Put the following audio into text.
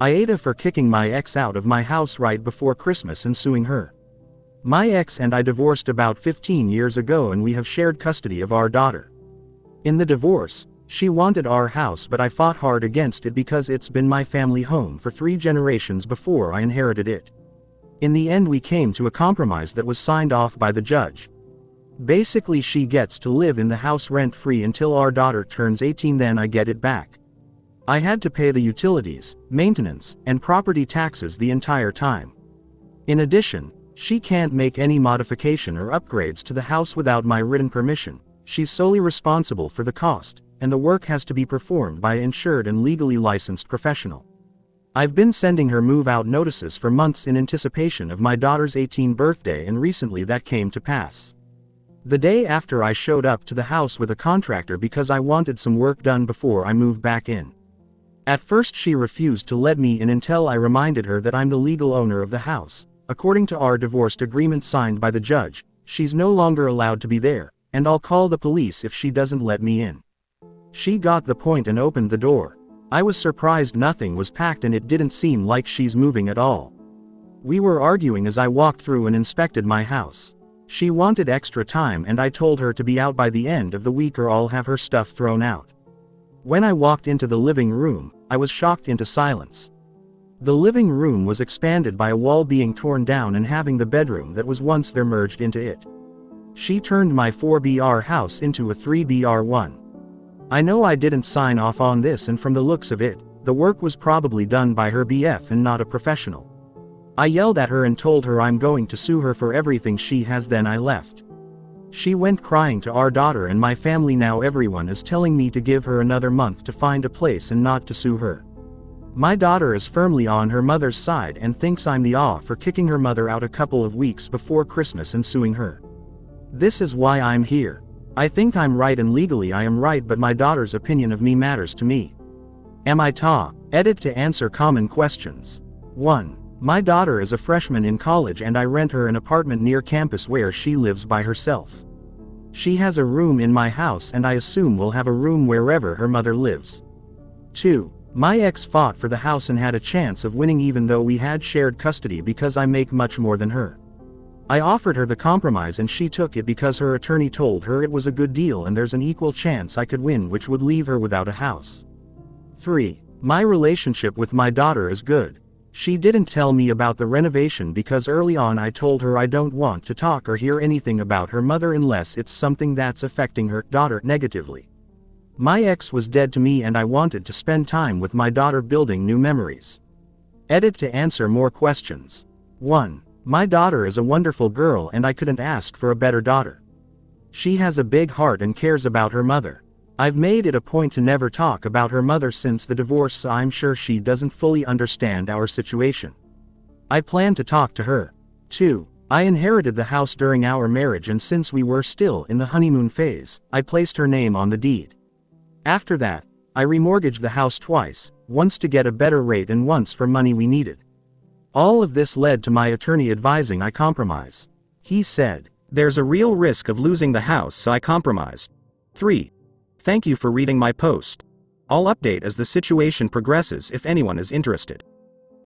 AITA for kicking my ex out of my house right before Christmas and suing her. My ex and I divorced about 15 years ago and we have shared custody of our daughter. In the divorce, she wanted our house but I fought hard against it because it's been my family home for 3 generations before I inherited it. In the end we came to a compromise that was signed off by the judge. Basically she gets to live in the house rent-free until our daughter turns 18, then I get it back. I had to pay the utilities, maintenance, and property taxes the entire time. In addition, she can't make any modification or upgrades to the house without my written permission. She's solely responsible for the cost, and the work has to be performed by an insured and legally licensed professional. I've been sending her move-out notices for months in anticipation of my daughter's 18th birthday, and recently that came to pass. The day after I showed up to the house with a contractor because I wanted some work done before I moved back in. At first she refused to let me in until I reminded her that I'm the legal owner of the house. According to our divorce agreement signed by the judge, she's no longer allowed to be there, and I'll call the police if she doesn't let me in. She got the point and opened the door. I was surprised nothing was packed and it didn't seem like she's moving at all. We were arguing as I walked through and inspected my house. She wanted extra time and I told her to be out by the end of the week or I'll have her stuff thrown out. When I walked into the living room, I was shocked into silence. The living room was expanded by a wall being torn down and having the bedroom that was once there merged into it. She turned my 4BR house into a 3BR1. I know I didn't sign off on this, and from the looks of it, the work was probably done by her BF and not a professional. I yelled at her and told her I'm going to sue her for everything she has, then I left. She went crying to our daughter and my family. Now everyone is telling me to give her another month to find a place and not to sue her. My daughter is firmly on her mother's side and thinks I'm the AITA for kicking her mother out a couple of weeks before Christmas and suing her. This is why I'm here. I think I'm right and legally I am right, but my daughter's opinion of me matters to me. Am I AITA? Edit to answer common questions. 1. My daughter is a freshman in college and I rent her an apartment near campus where she lives by herself. She has a room in my house and I assume will have a room wherever her mother lives. 2. My ex fought for the house and had a chance of winning even though we had shared custody because I make much more than her. I offered her the compromise and she took it because her attorney told her it was a good deal and there's an equal chance I could win, which would leave her without a house. 3. My relationship with my daughter is good. She didn't tell me about the renovation because early on I told her I don't want to talk or hear anything about her mother unless it's something that's affecting her daughter negatively. My ex was dead to me and I wanted to spend time with my daughter building new memories. Edit to answer more questions. 1. My daughter is a wonderful girl and I couldn't ask for a better daughter. She has a big heart and cares about her mother. I've made it a point to never talk about her mother since the divorce, so I'm sure she doesn't fully understand our situation. I plan to talk to her. 2. I inherited the house during our marriage and since we were still in the honeymoon phase, I placed her name on the deed. After that, I remortgaged the house twice, once to get a better rate and once for money we needed. All of this led to my attorney advising I compromise. He said, "There's a real risk of losing the house, so I compromised." 3. Thank you for reading my post. I'll update as the situation progresses if anyone is interested.